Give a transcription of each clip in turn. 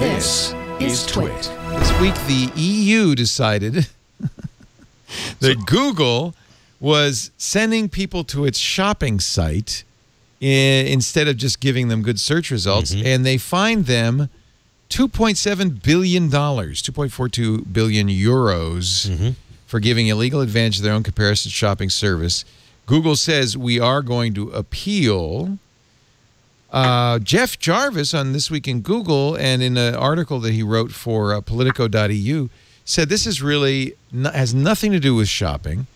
This is TWiT. This week, the EU decided that Google was sending people to its shopping site instead of just giving them good search results, and they fined them $2.7 billion, 2.42 billion euros for giving illegal advantage of their own comparison shopping service. Google says we are going to appeal. Jeff Jarvis on This Week in Google, and in an article that he wrote for Politico.eu, said this is really has nothing to do with shopping,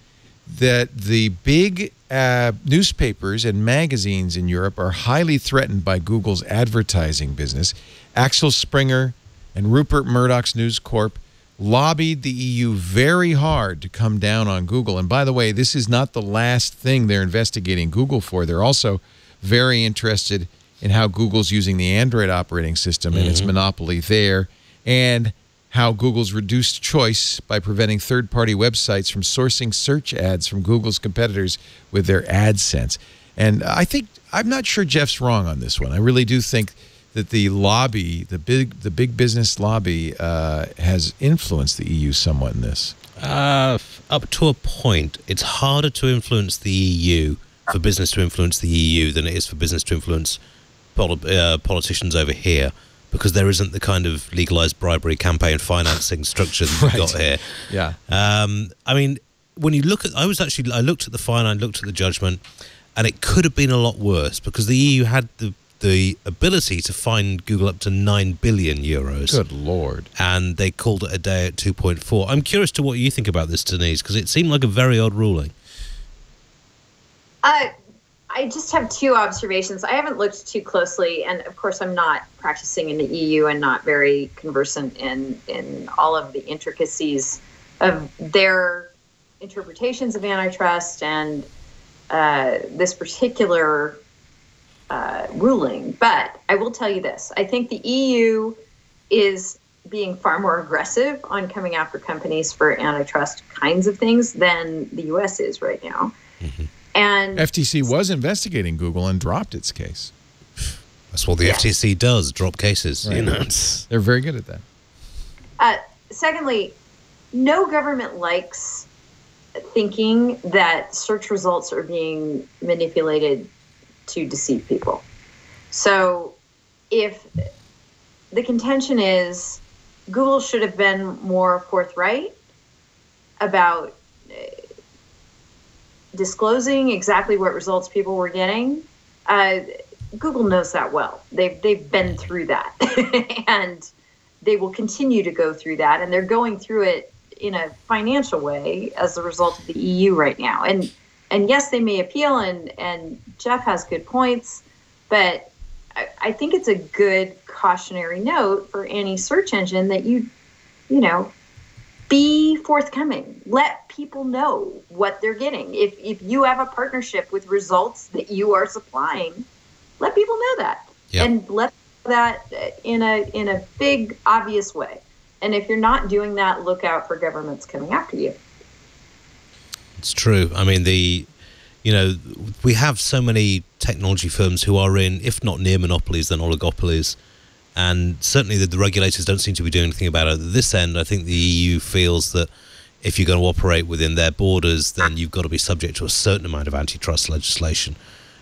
that the big newspapers and magazines in Europe are highly threatened by Google's advertising business. Axel Springer and Rupert Murdoch's News Corp lobbied the EU very hard to come down on Google. And by the way, this is not the last thing they're investigating Google for. They're also very interested in how Google's using the Android operating system and its monopoly there, and how Google's reduced choice by preventing third-party websites from sourcing search ads from Google's competitors with their AdSense. And I'm not sure Jeff's wrong on this one. I really do think that the lobby, the big business lobby, has influenced the EU somewhat in this. Up to a point. It's harder to influence the EU, for business to influence the EU, than it is for business to influence politicians over here, because there isn't the kind of legalized bribery campaign financing structure that we've got here. Yeah. I mean, when you look at, I looked at the fine, I looked at the judgment, and it could have been a lot worse, because the EU had the ability to fine Google up to 9 billion euros. Good Lord. And they called it a day at 2.4. I'm curious to what you think about this, Denise, because it seemed like a very odd ruling. I just have two observations. I haven't looked too closely, and of course I'm not practicing in the EU and not very conversant in all of the intricacies of their interpretations of antitrust and this particular ruling. But I will tell you this. I think the EU is being far more aggressive on coming after companies for antitrust kinds of things than the US is right now. And FTC was investigating Google and dropped its case. That's what the FTC does, drop cases. Right. You know, they're very good at that. Secondly, no government likes thinking that search results are being manipulated to deceive people. So if the contention is Google should have been more forthright about disclosing exactly what results people were getting, Google knows that well. They've been through that, and they will continue to go through that, and they're going through it in a financial way as a result of the EU right now. And yes, they may appeal, and Jeff has good points, but I think it's a good cautionary note for any search engine that you know, be forthcoming. Let people know what they're getting. If you have a partnership with results that you are supplying, let people know that. Yep. And let that in a big, obvious way. And if you're not doing that, look out for governments coming after you. It's true. I mean, we have so many technology firms who are in, if not near monopolies, then oligopolies. And certainly the regulators don't seem to be doing anything about it. At this end, I think the EU feels that if you're going to operate within their borders, then you've got to be subject to a certain amount of antitrust legislation.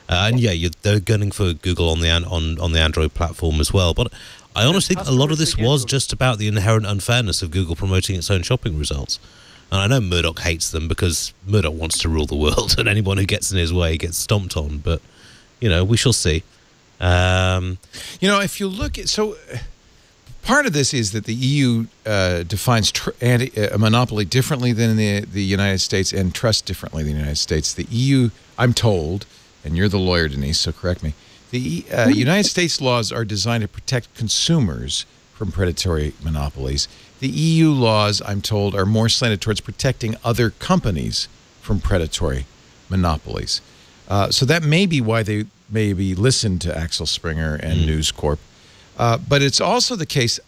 And yeah, they're gunning for Google on the Android platform as well. But I honestly think a lot of this was just about the inherent unfairness of Google promoting its own shopping results. And I know Murdoch hates them because Murdoch wants to rule the world, and anyone who gets in his way gets stomped on. But, you know, we shall see. You know, if you look at, so part of this is that the EU defines a monopoly differently than the United States, and trust differently than the United States. The EU, I'm told, and you're the lawyer, Denise, so correct me, the United States laws are designed to protect consumers from predatory monopolies. The EU laws, I'm told, are more slanted towards protecting other companies from predatory monopolies. So that may be why they maybe listen to Axel Springer and News Corp. But it's also the case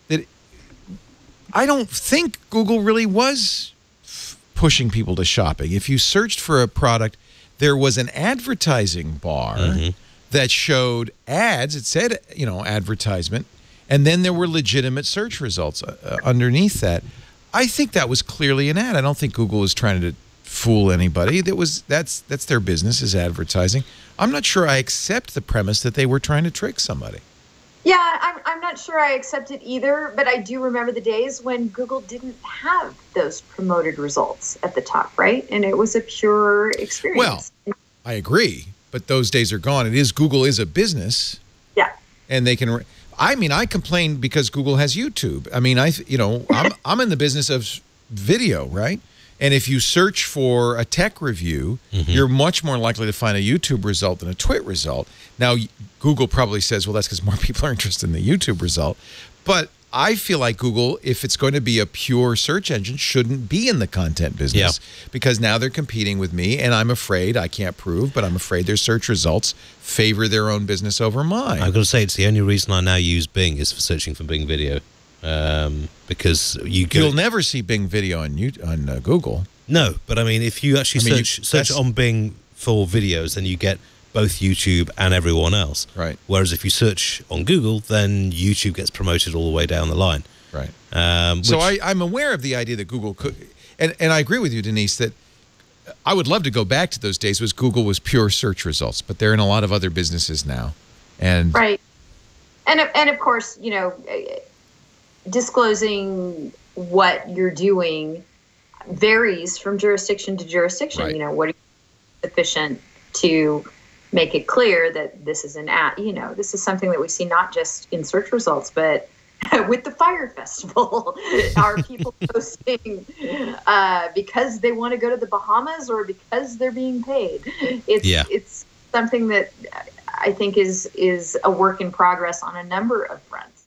that I don't think Google really was pushing people to shopping. If you searched for a product, there was an advertising bar that showed ads. It said, you know, advertisement. And then there were legitimate search results underneath that. I think that was clearly an ad. I don't think Google was trying to fool anybody. That's their business, is advertising. I'm not sure I accept the premise that they were trying to trick somebody. Yeah, I'm not sure I accept it either, but I do remember the days when Google didn't have those promoted results at the top, right? And it was a pure experience. Well, I agree, but those days are gone. Google is a business. Yeah. And they can... I complain because Google has YouTube. I'm in the business of video, right? And if you search for a tech review, you're much more likely to find a YouTube result than a TWiT result. Now, Google probably says, well, that's because more people are interested in the YouTube result. But I feel like Google, if it's going to be a pure search engine, shouldn't be in the content business because now they're competing with me, and I'm afraid, I can't prove, but I'm afraid their search results favor their own business over mine. I've got to say, it's the only reason I now use Bing is for searching for Bing Video. Because you'll never see Bing Video on Google. No, but I mean, if you actually search on Bing for videos, then you get both YouTube and everyone else. Right. Whereas if you search on Google, then YouTube gets promoted all the way down the line. Right. So I'm aware of the idea that Google could, and I agree with you, Denise, that I would love to go back to those days when Google was pure search results, but they're in a lot of other businesses now. And right. And of course, disclosing what you're doing varies from jurisdiction to jurisdiction. Right. What are you sufficient to make it clear that this is an ad? This is something that we see not just in search results, but with the Fire Festival. Are people posting because they want to go to the Bahamas or because they're being paid? It's something that I think is a work in progress on a number of fronts.